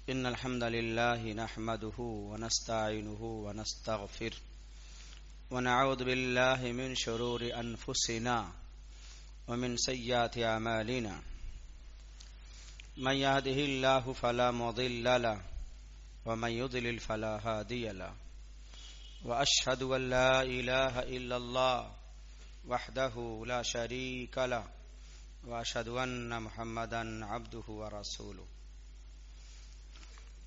إن الحمد لله نحمده ونستعينه ونستغفره ونعوذ بالله من شرور أنفسنا ومن سيئات أعمالنا من يهده الله فلا مضل له ومن يضلل فلا هادي له وأشهد أن لا إله إلا الله وحده لا شريك له وأشهد أن محمدا عبده ورسوله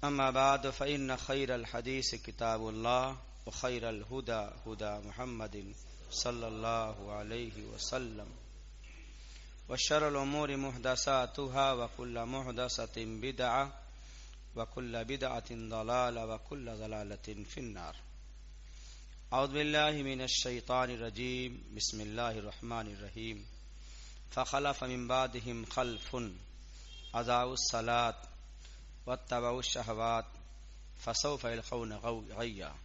أما بعد فإن خير الحديث كتاب الله وخير الهدى هدى محمد صلى الله عليه وسلم وشر الأمور محدثاتها وكل محدثة بدعة وكل بدعة ضلالة وكل ضلالة في النار. أعوذ بالله من الشيطان الرجيم. بسم الله الرحمن الرحيم. فخلف من بعدهم خلف أضاعوا الصلاة واتبعوا الشهوات فسوف يلقون غيا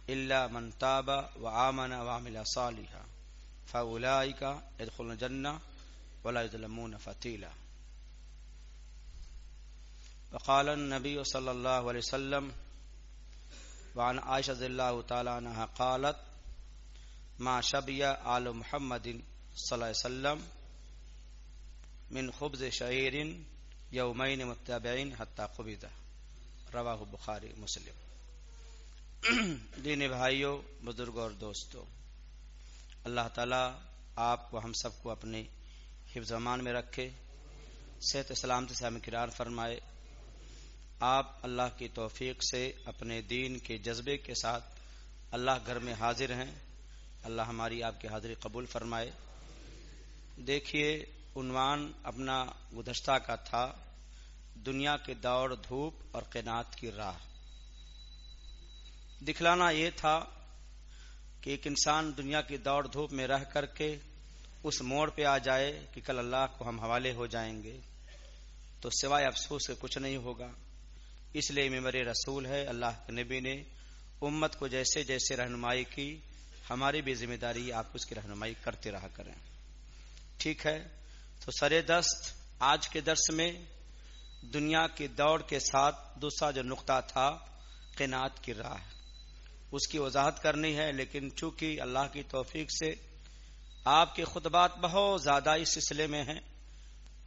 إلا من تاب وآمن وعمل صالحا فأولئك يدخلون الجنة ولا يظلمون فتيلا. وقال النبي صلى الله عليه وسلم وعن عائشة رضي الله تعالى عنها قالت ما شبع آل محمد صلى الله عليه وسلم من خبز شعير یومین متابعین حتی قبضہ. رواہ بخاری مسلم. دین بھائیوں، بزرگوں اور دوستوں، اللہ تعالیٰ آپ کو ہم سب کو اپنے حفظ و امان میں رکھے، صحت سلامتی سے ہمکنار فرمائے. آپ اللہ کی توفیق سے اپنے دین کے جذبے کے ساتھ اللہ گھر میں حاضر ہیں. اللہ ہماری آپ کی حاضری قبول فرمائے. دیکھیے، عنوان اپنا گزشتہ کا تھا دنیا کے دوڑ دھوپ اور قناعت کی راہ. دکھلانا یہ تھا کہ ایک انسان دنیا کی دوڑ دھوپ میں رہ کر کے اس موڑ پہ آ جائے کہ کل اللہ کو ہم حوالے ہو جائیں گے تو سوائے افسوس کے کچھ نہیں ہوگا. اس لیے ممبر رسول ہے، اللہ کے نبی نے امت کو جیسے جیسے رہنمائی کی، ہماری بھی ذمہ داری آپ اس کی رہنمائی کرتے رہا کریں. ٹھیک ہے، تو سرے دست آج کے درس میں دنیا کی دوڑ کے ساتھ دوسرا جو نقطہ تھا قناعت کی راہ، اس کی وضاحت کرنی ہے. لیکن چونکہ اللہ کی توفیق سے آپ کے خطبات بہت زیادہ اس سلسلے میں ہیں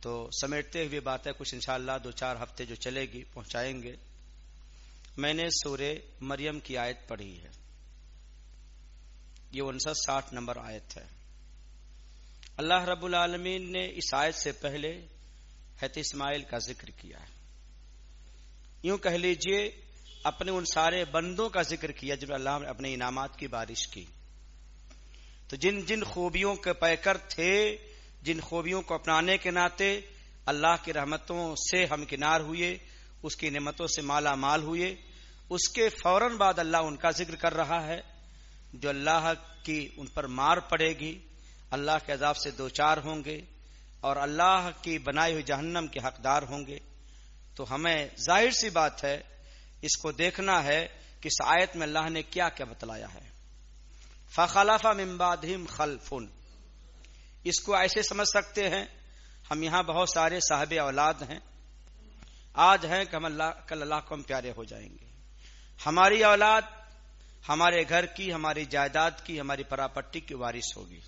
تو سمیٹتے ہوئے باتیں کچھ انشاءاللہ 2-4 ہفتے جو چلے گی پہنچائیں گے. میں نے سورہ مریم کی آیت پڑھی ہے، یہ 59-60 نمبر آیت ہے. اللہ رب العالمین نے اس آیت سے پہلے حضرت اسماعیل کا ذکر کیا ہے. یوں کہہ لیجئے اپنے ان سارے بندوں کا ذکر کیا جب اللہ نے اپنے انعامات کی بارش کی. تو جن جن خوبیوں کے پیکر تھے، جن خوبیوں کو اپنانے کے ناطے اللہ کی رحمتوں سے ہمکنار ہوئے، اس کی نعمتوں سے مالا مال ہوئے، اس کے فوراً بعد اللہ ان کا ذکر کر رہا ہے جو اللہ کی ان پر مار پڑے گی، اللہ کے عذاب سے دوچار ہوں گے اور اللہ کی بنائی ہوئی جہنم کے حقدار ہوں گے. تو ہمیں ظاہر سی بات ہے اس کو دیکھنا ہے کہ اس آیت میں اللہ نے کیا کیا بتلایا ہے. فخلف من بعدہم خلف، اس کو ایسے سمجھ سکتے ہیں ہم یہاں بہت سارے صاحب اولاد ہیں، آج ہیں کہ ہم کل اللہ کو ہم پیارے ہو جائیں گے. ہماری اولاد ہمارے گھر کی، ہماری جائیداد کی، ہماری پراپرٹی کی وارث ہوگی.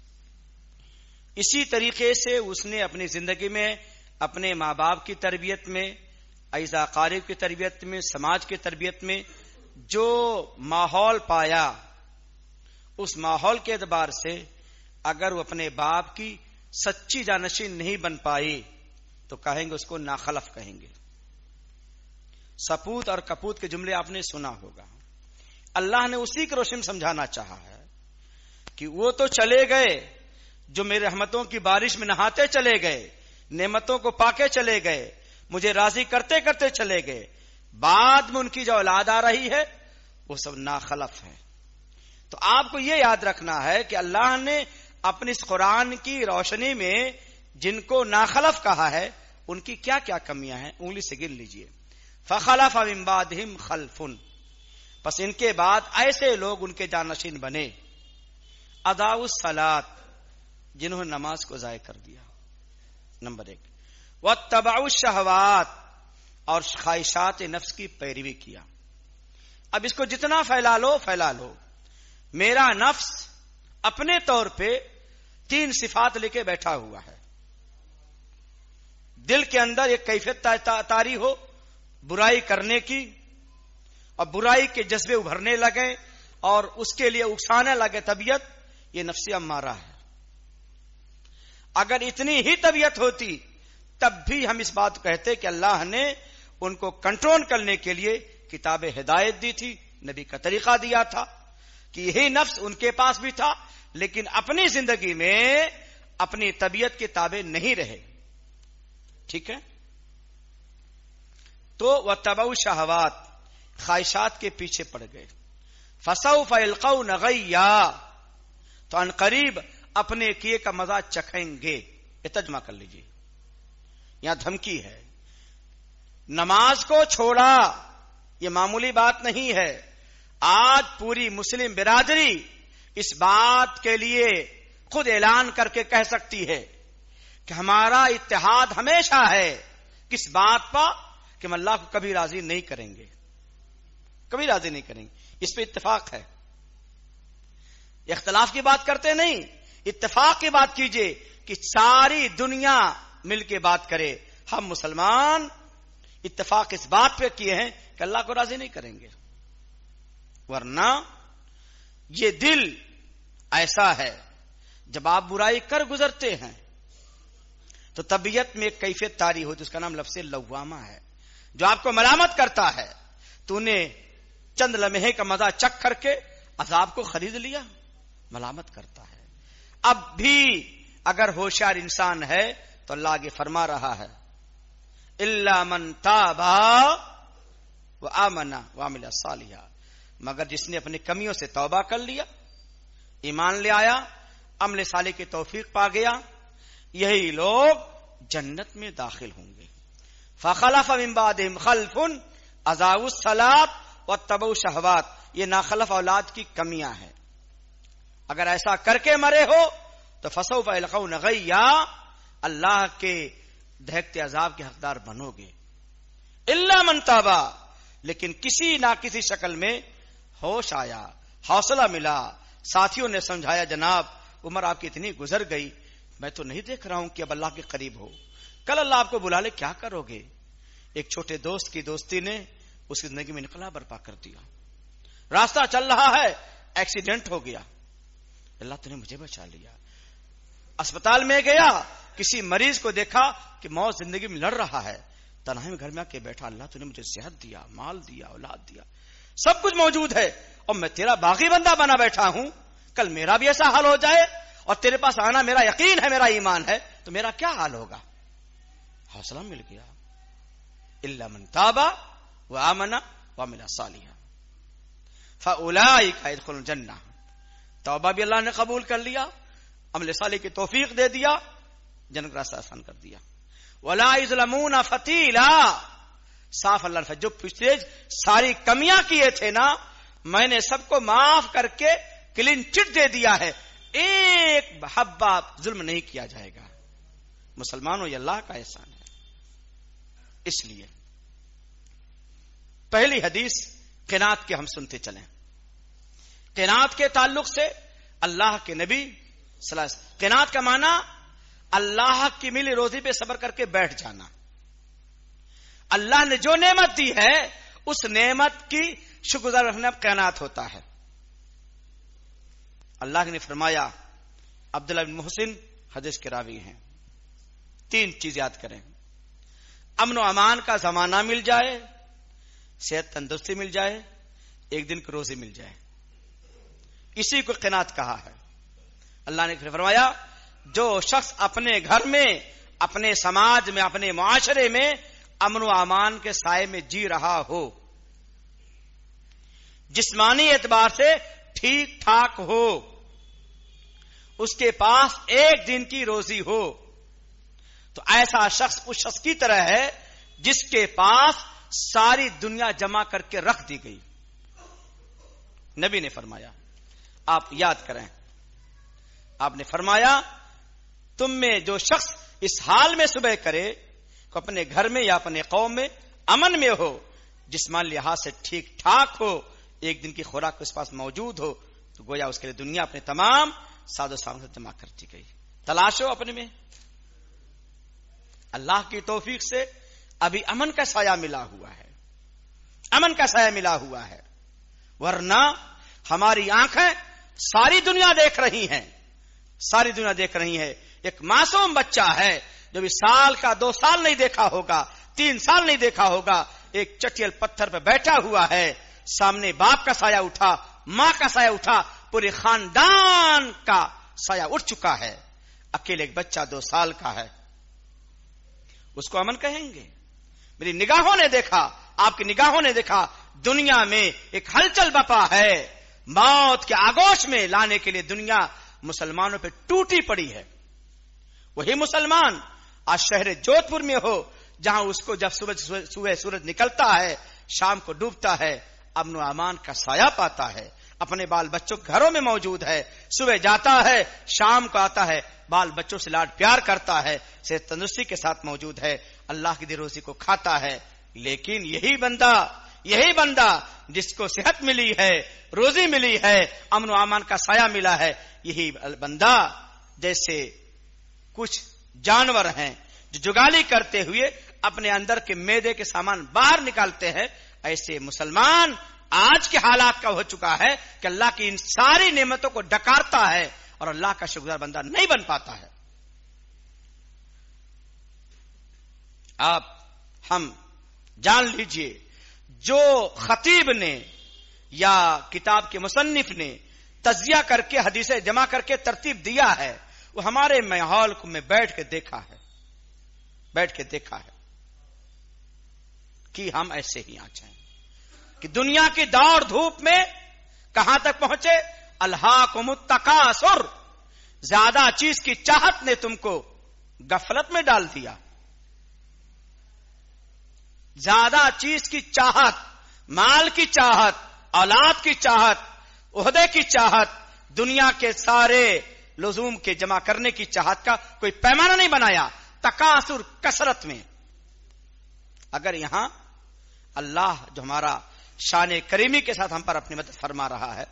اسی طریقے سے اس نے اپنی زندگی میں اپنے ماں باپ کی تربیت میں، اعزا اقارب کی تربیت میں، سماج کی تربیت میں جو ماحول پایا، اس ماحول کے اعتبار سے اگر وہ اپنے باپ کی سچی جانشین نہیں بن پائی تو کہیں گے اس کو ناخلف کہیں گے. سپوت اور کپوت کے جملے آپ نے سنا ہوگا. اللہ نے اسی کے روشن سمجھانا چاہا ہے کہ وہ تو چلے گئے جو میرے رحمتوں کی بارش میں نہاتے چلے گئے، نعمتوں کو پاکے چلے گئے، مجھے راضی کرتے کرتے چلے گئے، بعد میں ان کی جو اولاد آ رہی ہے وہ سب ناخلف ہے. تو آپ کو یہ یاد رکھنا ہے کہ اللہ نے اپنی اس قرآن کی روشنی میں جن کو ناخلف کہا ہے ان کی کیا کیا کمیاں ہیں انگلی سے گن لیجئے. فخلف من بعدہم خلف، پس ان کے بعد ایسے لوگ ان کے جانشین بنے، اضاعوا الصلاۃ، جنہوں نے نماز کو ضائع کر دیا. نمبر 1. واتبعوا الشہوات، اور خواہشات نفس کی پیروی کیا. اب اس کو جتنا پھیلا لو. میرا نفس اپنے طور پہ 3 صفات لے کے بیٹھا ہوا ہے. دل کے اندر ایک کیفیت طاری ہو برائی کرنے کی، اور برائی کے جذبے ابھرنے لگے اور اس کے لیے اکسانے لگے طبیعت، یہ نفس امارہ ہے. اگر اتنی ہی طبیعت ہوتی تب بھی ہم اس بات کو کہتے کہ اللہ نے ان کو کنٹرول کرنے کے لیے کتاب ہدایت دی تھی، نبی کا طریقہ دیا تھا کہ یہی نفس ان کے پاس بھی تھا، لیکن اپنی زندگی میں اپنی طبیعت کے تابع نہیں رہے. ٹھیک ہے، تو وَاتَّبَعُوا شہوات، خواہشات کے پیچھے پڑ گئے. فَسَوْفَ يَلْقَوْنَ غَيًّا، تو ان قریب اپنے کیے کا مزہ چکھیں گے. یہ ترجمہ کر لیجیے، یہاں دھمکی ہے. نماز کو چھوڑا یہ معمولی بات نہیں ہے. آج پوری مسلم برادری اس بات کے لیے خود اعلان کر کے کہہ سکتی ہے کہ ہمارا اتحاد ہمیشہ ہے کس بات پر کہ ہم اللہ کو کبھی راضی نہیں کریں گے، کبھی راضی نہیں کریں گے. اس پہ اتفاق ہے، اختلاف کی بات کرتے نہیں، اتفاق کی بات کیجئے کہ ساری دنیا مل کے بات کرے. ہم مسلمان اتفاق اس بات پہ کیے ہیں کہ اللہ کو راضی نہیں کریں گے. ورنہ یہ دل ایسا ہے جب آپ برائی کر گزرتے ہیں تو طبیعت میں ایک کیفیت طاری ہوتی، اس کا نام لفظ لوامہ ہے، جو آپ کو ملامت کرتا ہے. تو نے چند لمحے کا مزہ چکھ کر کے عذاب کو خرید لیا، ملامت کرتا ہے. اب بھی اگر ہوشیار انسان ہے تو اللہ آگے فرما رہا ہے الا من تاب وآمن وعمل صالحا، مگر جس نے اپنی کمیوں سے توبہ کر لیا، ایمان لے آیا، عمل صالح کی توفیق پا گیا، یہی لوگ جنت میں داخل ہوں گے. فخلف من بعدهم خلف اضاعوا الصلاۃ واتبعوا الشہوات، یہ ناخلف اولاد کی کمیاں ہیں. اگر ایسا کر کے مرے ہو تو فسوف یلقون غیا، اللہ کے دہکتے عذاب کے حقدار بنو گے. الا من تابا، لیکن کسی نہ کسی شکل میں ہوش آیا، حوصلہ ملا، ساتھیوں نے سمجھایا جناب عمر آپ کی اتنی گزر گئی، میں تو نہیں دیکھ رہا ہوں کہ اب اللہ کے قریب ہو، کل اللہ آپ کو بلا لے کیا کرو گے. ایک چھوٹے دوست کی دوستی نے اس کی زندگی میں انقلاب برپا کر دیا. راستہ چل رہا ہے، ایکسیڈنٹ ہو گیا، اللہ تو نے مجھے بچا لیا. اسپتال میں گیا، کسی مریض کو دیکھا کہ موت زندگی میں لڑ رہا ہے، تنہائی میں گھر میں آ کے بیٹھا، اللہ تو نے مجھے صحت دیا، مال دیا، اولاد دیا، سب کچھ موجود ہے، اور میں تیرا باغی بندہ بنا بیٹھا ہوں، کل میرا بھی ایسا حال ہو جائے اور تیرے پاس آنا میرا یقین ہے، میرا ایمان ہے، تو میرا کیا حال ہوگا. حوصلہ مل گیا. الا من تاب وآمن وعمل صالحا فاولئک يدخلون الجنہ، توبہ بھی اللہ نے قبول کر لیا، عمل صالح کی توفیق دے دیا، جنت کا راستہ آسان کر دیا. ولا یظلمون فتیلا، صاف اللہ نے جو پچھلے ساری کمیاں کیے تھے نا، میں نے سب کو معاف کر کے کلین چٹ دے دیا ہے، ایک حبہ ظلم نہیں کیا جائے گا. مسلمانوں یہ اللہ کا احسان ہے. اس لیے پہلی حدیث قناعت کے ہم سنتے چلیں. قناعت کے تعلق سے اللہ کے نبی صلی اللہ علیہ وسلم، قناعت کا معنی اللہ کی ملی روزی پہ صبر کر کے بیٹھ جانا. اللہ نے جو نعمت دی ہے اس نعمت کی شکر گزار رکھنا قناعت ہوتا ہے. اللہ نے فرمایا، عبداللہ بن محسن حدیث کے راوی ہیں، 3 چیز یاد کریں: امن و امان کا زمانہ مل جائے، صحت تندرستی مل جائے، ایک دن کی روزی مل جائے، اسی کو قناعت کہا ہے. اللہ نے فرمایا جو شخص اپنے گھر میں، اپنے سماج میں، اپنے معاشرے میں امن و امان کے سائے میں جی رہا ہو، جسمانی اعتبار سے ٹھیک ٹھاک ہو، اس کے پاس ایک دن کی روزی ہو، تو ایسا شخص اس شخص کی طرح ہے جس کے پاس ساری دنیا جمع کر کے رکھ دی گئی. نبی نے فرمایا، آپ یاد کریں، آپ نے فرمایا تم میں جو شخص اس حال میں صبح کرے کہ اپنے گھر میں یا اپنے قوم میں امن میں ہو، جسمانی لحاظ سے ٹھیک ٹھاک ہو، ایک دن کی خوراک اس پاس موجود ہو، تو گویا اس کے لیے دنیا اپنے تمام ساز و سامان سے جمع کرتی گئی. تلاشو اپنے میں. اللہ کی توفیق سے ابھی امن کا سایہ ملا ہوا ہے، امن کا سایہ ملا ہوا ہے، ورنہ ہماری آنکھیں ساری دنیا دیکھ رہی ہیں، ساری دنیا دیکھ رہی ہے. ایک معصوم بچہ ہے جو بھی سال کا 2 سال نہیں دیکھا ہوگا، 3 سال نہیں دیکھا ہوگا، ایک چٹیل پتھر پہ بیٹھا ہوا ہے، سامنے باپ کا سایہ اٹھا، ماں کا سایہ اٹھا، پورے خاندان کا سایہ اٹھ چکا ہے. اکیلے ایک بچہ 2 سال کا ہے، اس کو امن کہیں گے؟ میری نگاہوں نے دیکھا، آپ کی نگاہوں نے دیکھا، دنیا میں ایک ہلچل بپا ہے. موت کے آگوش میں لانے کے لیے دنیا مسلمانوں پہ ٹوٹی پڑی ہے. وہی مسلمان آج شہر جودھ پور میں ہو، جہاں اس کو جب صبح سورج نکلتا ہے، شام کو ڈوبتا ہے، امن و امان کا سایہ پاتا ہے، اپنے بال بچوں گھروں میں موجود ہے، صبح جاتا ہے، شام کو آتا ہے، بال بچوں سے لاڈ پیار کرتا ہے، صحت تندرستی کے ساتھ موجود ہے، اللہ کی دی روزی کو کھاتا ہے. لیکن یہی بندہ جس کو صحت ملی ہے، روزی ملی ہے، امن و امان کا سایہ ملا ہے، یہی بندہ جیسے کچھ جانور ہیں جو جگالی کرتے ہوئے اپنے اندر کے معدے کے سامان باہر نکالتے ہیں، ایسے مسلمان آج کے حالات کا ہو چکا ہے کہ اللہ کی ان ساری نعمتوں کو ڈکارتا ہے اور اللہ کا شکرگزار بندہ نہیں بن پاتا ہے. آپ ہم جان لیجئے، جو خطیب نے یا کتاب کے مصنف نے تجزیہ کر کے حدیثیں جمع کر کے ترتیب دیا ہے، وہ ہمارے ماحول میں بیٹھ کے دیکھا ہے کہ ہم ایسے ہی آ جائیں کہ دنیا کی دوڑ دھوپ میں کہاں تک پہنچے. الہاکم التکاثر، زیادہ چیز کی چاہت نے تم کو غفلت میں ڈال دیا. زیادہ چیز کی چاہت، مال کی چاہت، اولاد کی چاہت، عہدے کی چاہت، دنیا کے سارے لزوم کے جمع کرنے کی چاہت کا کوئی پیمانہ نہیں بنایا. تکاثر، کثرت میں. اگر یہاں اللہ جو ہمارا شان کریمی کے ساتھ ہم پر اپنی مدد فرما رہا ہے،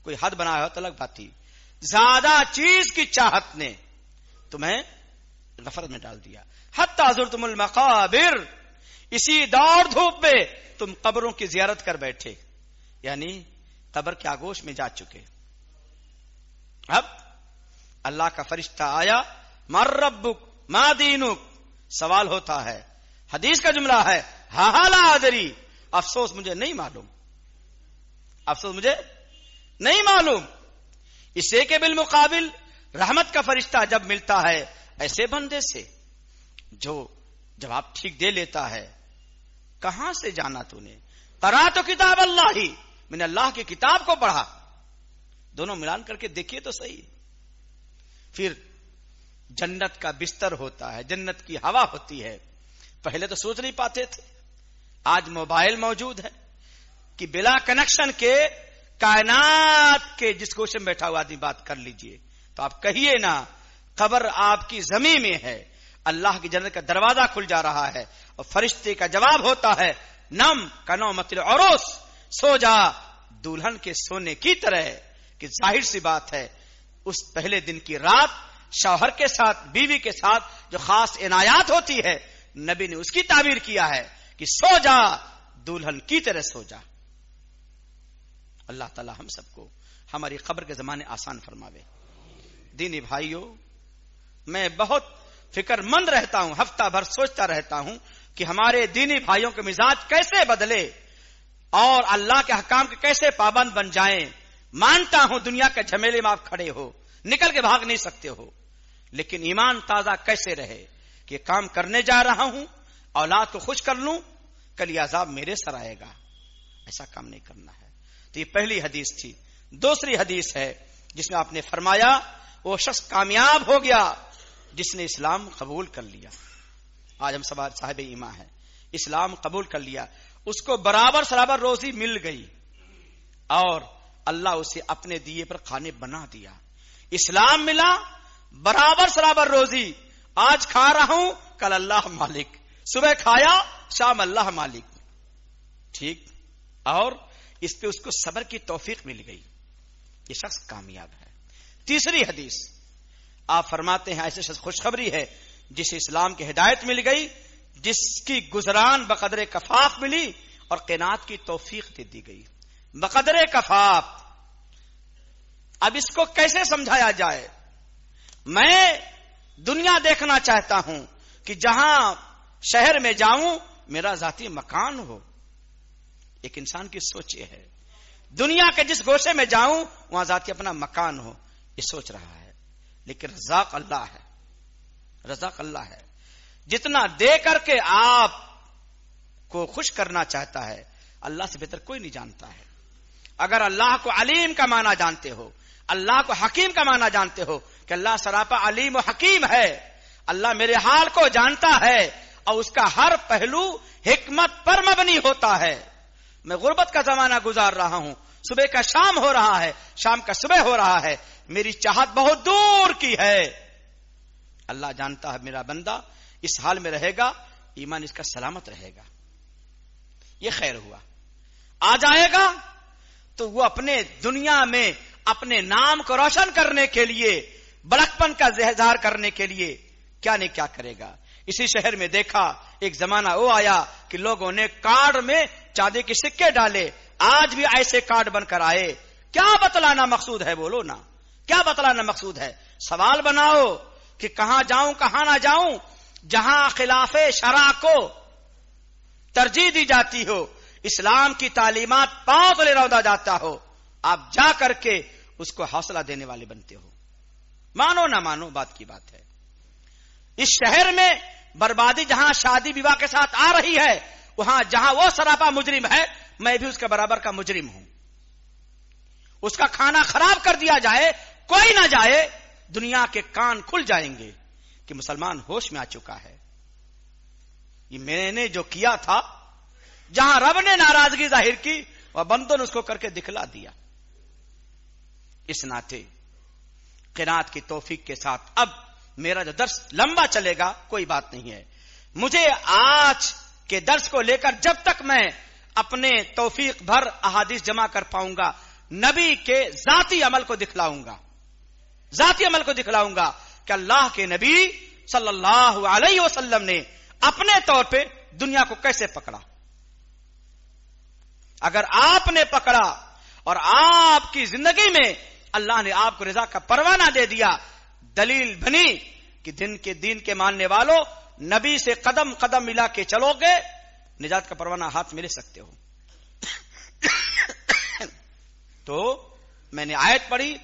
کوئی حد بنایا ہو تو الگ بات تھی. زیادہ چیز کی چاہت نے تمہیں غفلت میں ڈال دیا. حتی زرتم المقابر، اسی دوڑ دھوپ میں تم قبروں کی زیارت کر بیٹھے، یعنی قبر کے آگوش میں جا چکے. اب اللہ کا فرشتہ آیا، مر ربک ما دینک، سوال ہوتا ہے. حدیث کا جملہ ہے، ہاں لا ادری، افسوس مجھے نہیں معلوم، افسوس مجھے نہیں معلوم. اسے کے بالمقابل رحمت کا فرشتہ جب ملتا ہے ایسے بندے سے جو جواب ٹھیک دے لیتا ہے، کہاں سے جانا تو نے؟ قرأت کتاب اللہ ہی، میں نے اللہ کی کتاب کو پڑھا. دونوں ملان کر کے دیکھیے تو صحیح. پھر جنت کا بستر ہوتا ہے، جنت کی ہوا ہوتی ہے. پہلے تو سوچ نہیں پاتے تھے، آج موبائل موجود ہے کہ بلا کنیکشن کے کائنات کے جس گوشے میں بیٹھا ہوا آدمی بات کر لیجئے. تو آپ کہیے نا، قبر آپ کی زمین میں ہے، اللہ کی جنت کا دروازہ کھل جا رہا ہے اور فرشتے کا جواب ہوتا ہے، نم کنومۃ العروس، سو جا دلہن کے سونے کی طرح. کہ ظاہر سی بات ہے، اس پہلے دن کی رات شوہر کے ساتھ، بیوی کے ساتھ جو خاص عنایات ہوتی ہے، نبی نے اس کی تعبیر کیا ہے کہ سو جا دلہن کی طرح سو جا. اللہ تعالی ہم سب کو ہماری قبر کے زمانے آسان فرماوے. دینی بھائیوں، میں بہت فکر مند رہتا ہوں، ہفتہ بھر سوچتا رہتا ہوں کہ ہمارے دینی بھائیوں کے مزاج کیسے بدلے اور اللہ کے حکام کے کیسے پابند بن جائیں. مانتا ہوں دنیا کے جھمیلے میں آپ کھڑے ہو، نکل کے بھاگ نہیں سکتے ہو، لیکن ایمان تازہ کیسے رہے کہ کام کرنے جا رہا ہوں، اولاد کو خوش کر لوں، کل یہ عذاب میرے سر آئے گا. ایسا کام نہیں کرنا ہے. تو یہ پہلی حدیث تھی. دوسری حدیث ہے جس میں آپ نے فرمایا وہ شخص کامیاب ہو گیا جس نے اسلام قبول کر لیا. آج ہم سب صاحب ایمان ہیں، اسلام قبول کر لیا، اس کو برابر سرابر روزی مل گئی اور اللہ اسے اپنے دیے پر کھانے بنا دیا. اسلام ملا، برابر سرابر روزی، آج کھا رہا ہوں، کل اللہ مالک، صبح کھایا شام اللہ مالک. ٹھیک. اور اس پہ اس کو صبر کی توفیق مل گئی. یہ شخص کامیاب ہے. تیسری حدیث آپ فرماتے ہیں ایسے شخص خوشخبری ہے جسے اسلام کی ہدایت مل گئی, جس کی گزران بقدر کفاف ملی اور قناعت کی توفیق دے دی گئی. بقدر کفاف. اب اس کو کیسے سمجھایا جائے؟ میں دنیا دیکھنا چاہتا ہوں کہ جہاں شہر میں جاؤں میرا ذاتی مکان ہو. ایک انسان کی سوچ یہ ہے. دنیا کے جس گوشے میں جاؤں وہاں ذاتی اپنا مکان ہو, یہ سوچ رہا ہے. لیکن رزاق اللہ ہے. رزاق اللہ ہے. جتنا دے کر کے آپ کو خوش کرنا چاہتا ہے اللہ سے بہتر کوئی نہیں جانتا ہے. اگر اللہ کو علیم کا معنی جانتے ہو, اللہ کو حکیم کا معنی جانتے ہو کہ اللہ سراپا علیم و حکیم ہے, اللہ میرے حال کو جانتا ہے اور اس کا ہر پہلو حکمت پر مبنی ہوتا ہے. میں غربت کا زمانہ گزار رہا ہوں, صبح کا شام ہو رہا ہے, شام کا صبح ہو رہا ہے, میری چاہت بہت دور کی ہے. اللہ جانتا ہے میرا بندہ اس حال میں رہے گا, ایمان اس کا سلامت رہے گا. یہ خیر ہوا. آ جائے گا تو وہ اپنے دنیا میں اپنے نام کو روشن کرنے کے لیے, بڑکپن کا اظہار کرنے کے لیے کیا نہیں کیا کرے گا. اسی شہر میں دیکھا ایک زمانہ وہ آیا کہ لوگوں نے کارڈ میں چاندی کے سکے ڈالے. آج بھی ایسے کارڈ بن کر آئے. کیا بتلانا مقصود ہے؟ بولو نا, کیا بتلانا مقصود ہے؟ سوال بناؤ کہ کہاں جاؤں کہاں نہ جاؤں. جہاں خلاف شرع کو ترجیح دی جاتی ہو, اسلام کی تعلیمات پاؤں تلے روندا جاتا ہو, آپ جا کر کے اس کو حوصلہ دینے والے بنتے ہو. مانو نہ مانو بات کی بات ہے. اس شہر میں بربادی جہاں شادی بیوہ کے ساتھ آ رہی ہے, وہاں جہاں وہ سراپا مجرم ہے میں بھی اس کے برابر کا مجرم ہوں. اس کا کھانا خراب کر دیا جائے, کوئی نہ جائے, دنیا کے کان کھل جائیں گے کہ مسلمان ہوش میں آ چکا ہے. یہ میں نے جو کیا تھا, جہاں رب نے ناراضگی ظاہر کی وہ بندوں نے اس کو کر کے دکھلا دیا. اس ناطے قناعت کی توفیق کے ساتھ اب میرا جو درس لمبا چلے گا کوئی بات نہیں ہے. مجھے آج کے درس کو لے کر جب تک میں اپنے توفیق بھر احادیث جمع کر پاؤں گا, نبی کے ذاتی عمل کو دکھلاؤں گا. ذاتی عمل کو دکھلاؤں گا کہ اللہ کے نبی صلی اللہ علیہ وسلم نے اپنے طور پہ دنیا کو کیسے پکڑا. اگر آپ نے پکڑا اور آپ کی زندگی میں اللہ نے آپ کو رضا کا پروانہ دے دیا, دلیل بنی کہ دین کے ماننے والوں نبی سے قدم قدم ملا کے چلو گے, نجات کا پروانہ ہاتھ میں لے سکتے ہو. تو میں نے آیت پڑھی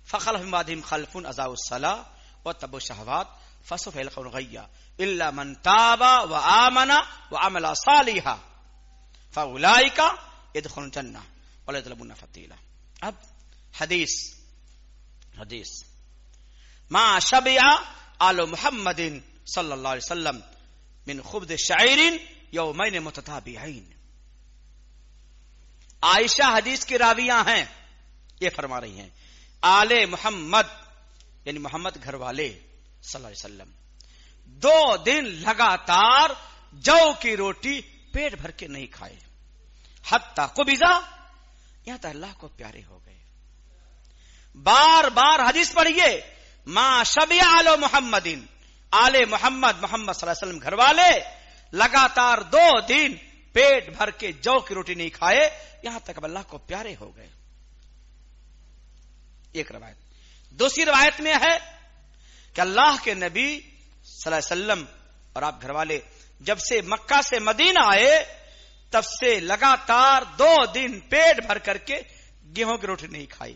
فخلف من بعدہم خلف اضاعوا الصلاۃ واتبعوا الشہوات فسوف یلقون غیا الا من تاب وآمن وعمل صالحا فاولئک يدخلون الجنہ ولا یظلمون فتیلا. اب حدیث ما شبع آل محمد صلی اللہ علیہ وسلم من خبز شعیر یومین متتابعین. عائشہ حدیث کی راویاں ہیں, یہ فرما رہی ہیں آل محمد یعنی محمد گھر والے صلی اللہ علیہ وسلم 2 دن لگاتار جو کی روٹی پیٹ بھر کے نہیں کھائے, حتی قبضہ, یہاں تک اللہ کو پیارے ہو گئے. بار بار حدیث پڑھیے ما شبع آل محمد, آل محمد محمد صلی اللہ علیہ وسلم گھر والے لگاتار 2 دن پیٹ بھر کے جو کی روٹی نہیں کھائے, یہاں تک اب اللہ کو پیارے ہو گئے. ایک روایت. دوسری روایت میں ہے کہ اللہ کے نبی صلی اللہ علیہ وسلم اور آپ گھر والے جب سے مکہ سے مدینہ آئے تب سے لگاتار 2 دن پیٹ بھر کر کے گیہوں کی روٹی نہیں کھائی,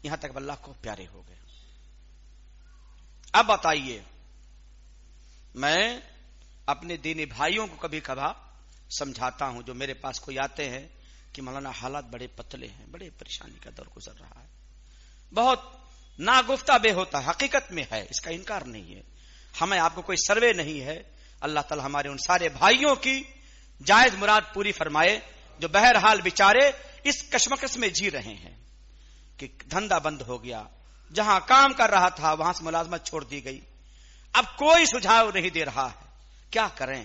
یہاں تک اللہ کو پیارے ہو گئے. اب بتائیے, میں اپنے دینی بھائیوں کو کبھی کبھار سمجھاتا ہوں جو میرے پاس کوئی آتے ہیں کہ مولانا حالات بڑے پتلے ہیں, بڑے پریشانی کا دور گزر رہا ہے, بہت ناگفتہ بے ہوتا ہے, حقیقت میں ہے, اس کا انکار نہیں ہے. ہمیں آپ کو کوئی سروے نہیں ہے. اللہ تعالی ہمارے ان سارے بھائیوں کی جائز مراد پوری فرمائے جو بہرحال بیچارے اس کشمکش میں جی رہے ہیں کہ دھندا بند ہو گیا, جہاں کام کر رہا تھا وہاں سے ملازمت چھوڑ دی گئی, اب کوئی سجھاؤ نہیں دے رہا ہے, کیا کریں.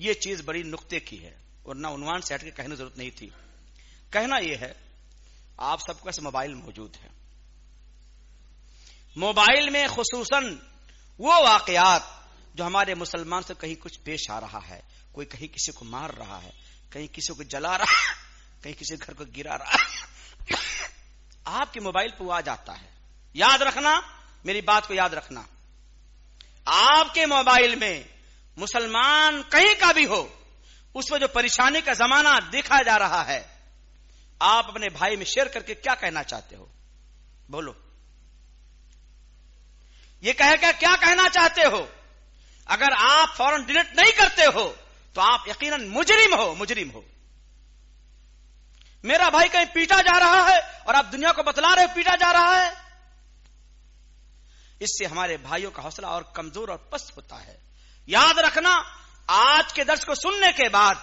یہ چیز بڑی نقطے کی ہے، ورنہ عنوان سے ہٹ کے کہنے ضرورت نہیں تھی. کہنا یہ ہے، آپ سب کو ایسے موبائل موجود ہے. موبائل میں خصوصاً وہ واقعات جو ہمارے مسلمان سے کہیں کچھ پیش آ رہا ہے، کوئی کہیں کسی کو مار رہا ہے، کہیں کسی کو جلا رہا ہے، کہیں کسی گھر کو گرا رہا ہے، آپ کے موبائل پہ وہ آ جاتا ہے. یاد رکھنا، میری بات کو یاد رکھنا، آپ کے موبائل میں مسلمان کہیں کا بھی ہو، اس میں جو پریشانی کا زمانہ دیکھا جا رہا ہے، آپ اپنے بھائی میں شیئر کر کے کیا کہنا چاہتے ہو؟ بولو. یہ کہہ کر کیا کہنا چاہتے ہو؟ اگر آپ فوراً ڈیلیٹ نہیں کرتے ہو تو آپ یقیناً مجرم ہو. میرا بھائی کہیں پیٹا جا رہا ہے اور آپ دنیا کو بتلا رہے ہو پیٹا جا رہا ہے. اس سے ہمارے بھائیوں کا حوصلہ اور کمزور اور پست ہوتا ہے. یاد رکھنا، آج کے درس کو سننے کے بعد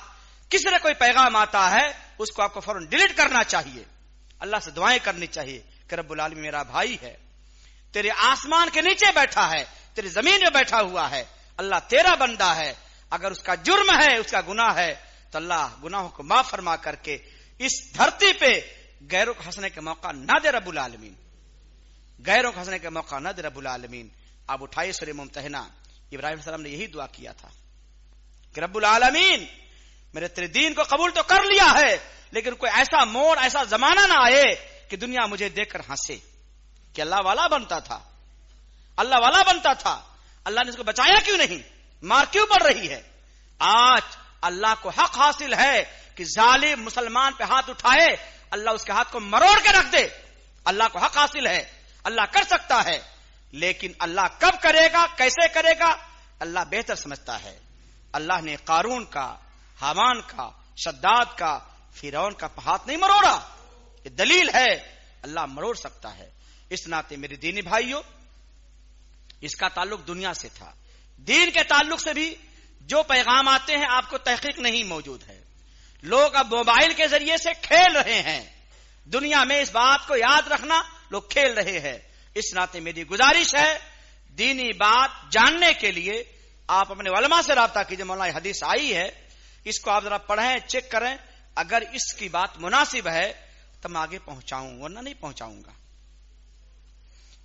کسی نے کوئی پیغام آتا ہے، اس کو آپ کو فوراً ڈیلیٹ کرنا چاہیے. اللہ سے دعائیں کرنی چاہیے کہ رب العالمین میرا بھائی ہے، تیرے آسمان کے نیچے بیٹھا ہے، تیری زمین میں بیٹھا ہوا ہے، اللہ تیرا بندہ ہے. اگر اس کا جرم ہے، اس کا گناہ ہے، تو اللہ گناہوں کو معاف فرما کر کے اس دھرتی پہ غیروں کو ہنسنے کا موقع نہ دے رب العالمین. غیروں کو ہنسنے کا موقع نہ دے رب العالمین. آپ اٹھائیے سورہ ممتحنہ. ابراہیم علیہ السلام نے یہی دعا کیا تھا کہ رب العالمین میرے تیرے دین کو قبول تو کر لیا ہے، لیکن کوئی ایسا موڑ، ایسا زمانہ نہ آئے کہ دنیا مجھے دیکھ کر ہنسے. کہ اللہ والا بنتا تھا، اللہ والا بنتا تھا، اللہ نے اس کو بچایا کیوں نہیں؟ مار کیوں پڑ رہی ہے؟ آج اللہ کو حق حاصل ہے کہ ظالم مسلمان پہ ہاتھ اٹھائے، اللہ اس کے ہاتھ کو مروڑ کے رکھ دے. اللہ کو حق حاصل ہے، اللہ کر سکتا ہے، لیکن اللہ کب کرے گا، کیسے کرے گا، اللہ بہتر سمجھتا ہے. اللہ نے قارون کا، حامان کا، شداد کا، فرعون کا ہاتھ نہیں مروڑا. یہ دلیل ہے اللہ مروڑ سکتا ہے. اس ناطے میرے دینی بھائیوں، اس کا تعلق دنیا سے تھا. دین کے تعلق سے بھی جو پیغام آتے ہیں آپ کو تحقیق نہیں موجود ہے. لوگ اب موبائل کے ذریعے سے کھیل رہے ہیں. دنیا میں اس بات کو یاد رکھنا، لوگ کھیل رہے ہیں. اس ناطے میری گزارش ہے، دینی بات جاننے کے لیے آپ اپنے علماء سے رابطہ کیجئے. مولانا حدیث آئی ہے، اس کو آپ ذرا پڑھیں، چیک کریں. اگر اس کی بات مناسب ہے تو میں آگے پہنچاؤں، ورنہ نہیں پہنچاؤں گا.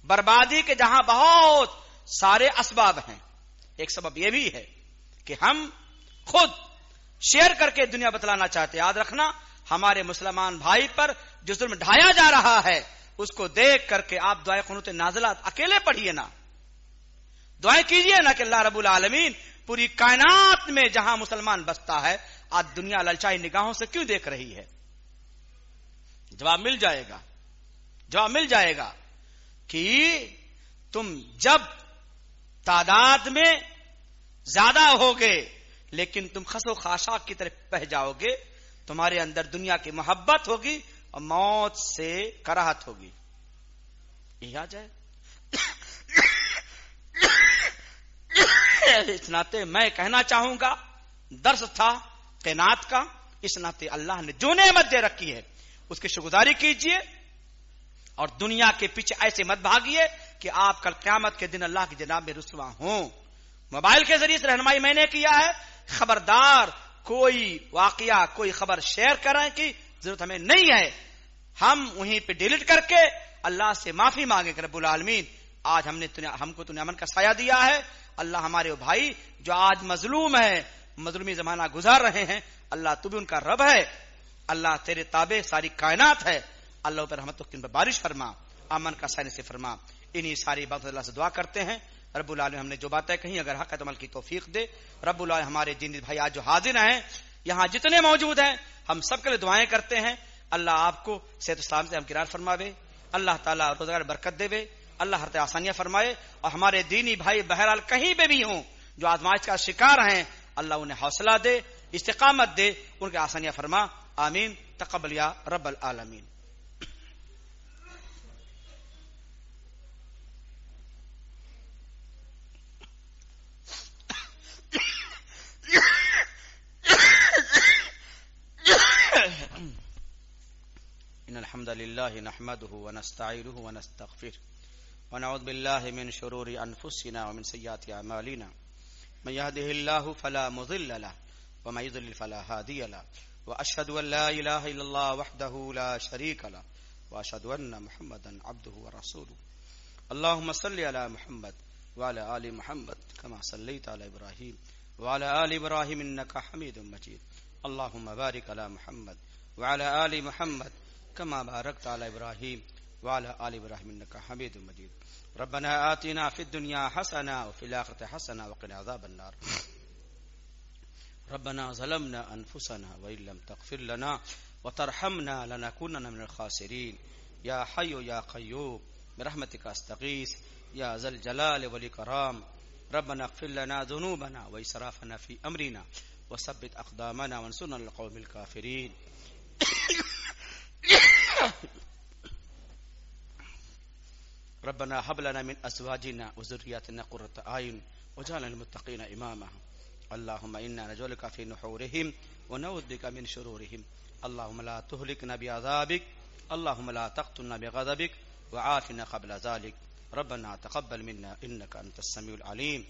بربادی کے جہاں بہت سارے اسباب ہیں، ایک سبب یہ بھی ہے کہ ہم خود شیئر کر کے دنیا بتلانا چاہتے. یاد رکھنا، ہمارے مسلمان بھائی پر جو ظلم ڈھایا جا رہا ہے، اس کو دیکھ کر کے آپ دعائے قنوت نازلات اکیلے پڑھیے نا، دعائیں کیجئے نا کہ اللہ رب العالمین پوری کائنات میں جہاں مسلمان بستا ہے، آج دنیا للچائی نگاہوں سے کیوں دیکھ رہی ہے؟ جواب مل جائے گا، جواب مل جائے گا کہ تم جب تعداد میں زیادہ ہوگے لیکن تم خس و خاشاک کی طرف بہ جاؤ گے، تمہارے اندر دنیا کی محبت ہوگی اور موت سے کراہت ہوگی. یہ آ جائے. اس ناطے میں کہنا چاہوں گا، درس تھا قناعت کا، اس ناطے اللہ نے جو نعمت دے رکھی ہے اس کی شکرگزاری کیجئے اور دنیا کے پیچھے ایسے مت بھاگیے کہ آپ کل قیامت کے دن اللہ کی جناب میں رسوا ہوں. موبائل کے ذریعے سے رہنمائی میں نے کیا ہے، خبردار کوئی واقعہ، کوئی خبر شیئر کرنے کی ضرورت ہمیں نہیں ہے. ہم وہیں پہ ڈیلیٹ کر کے اللہ سے معافی مانگے کہ رب العالمین آج ہم کو تو نے امن کا سایہ دیا ہے. اللہ ہمارے وہ بھائی جو آج مظلوم ہے، مظلومی زمانہ گزار رہے ہیں، اللہ تو بھی ان کا رب ہے، اللہ تیرے تابع ساری کائنات ہے، اللہ پر رحمت پر بارش فرما، امن کا سایہ سے فرما. انہی ساری باتوں اللہ سے دعا کرتے ہیں رب العالمین ہم نے جو باتیں کہیں اگر حق عمل کی توفیق دے. رب العالمین ہمارے دینی بھائی آج جو حاضر ہیں، یہاں جتنے موجود ہیں، ہم سب کے لیے دعائیں کرتے ہیں. اللہ آپ کو صحت اسلام سے ہمکنار فرماوے، اللہ تعالیٰ روزگار برکت دے، اللہ ہر طرح آسانیاں فرمائے. اور ہمارے دینی بھائی بہرحال کہیں پہ بھی ہوں جو آزمائش کا شکار ہیں، اللہ انہیں حوصلہ دے، استقامت دے، ان کے آسانیاں فرما. آمین. تقبل یا رب العالمین. إن الحمد لله نحمده ونستعينه ونستغفره ونعوذ بالله من شرور أنفسنا ومن سيئات أعمالنا من يهده الله فلا مضل له ومن يضلل فلا هادي له وأشهد أن لا إله إلا الله وحده لا شريك له وأشهد أن محمدا عبده ورسوله. اللهم صل على محمد وعلى آل محمد كما صليت على إبراهيم وعلى آل إبراهيم إنك حميد مجيد. اللهم بارك على محمد وعلى آل محمد كما باركت على إبراهيم وعلى آل إبراهيم إنك حميد مجيد. ربنا آتنا في الدنيا حسنة وفي الآخرة حسنة وقنا عذاب النار. ربنا ظلمنا أنفسنا وإن لم تغفر لنا وترحمنا لنكونن من الخاسرين. يا حي يا قيوم برحمتك أستغيث يا ذا الجلال والإكرام. ربنا اغفر لنا ذنوبنا وإسرافنا في أمرنا وثبت أقدامنا وانصرنا على القوم الكافرين. ربنا هب لنا من أزواجنا وذرياتنا قرة أعين واجعلنا للمتقين إماما. اللهم إنا نجعلك في نحورهم ونعوذ بك من شرورهم. اللهم لا تهلكنا بعذابك، اللهم لا تقتلنا بغضبك، وعافنا قبل ذلك. ربنا تقبل منا إنك أنت السميع العليم.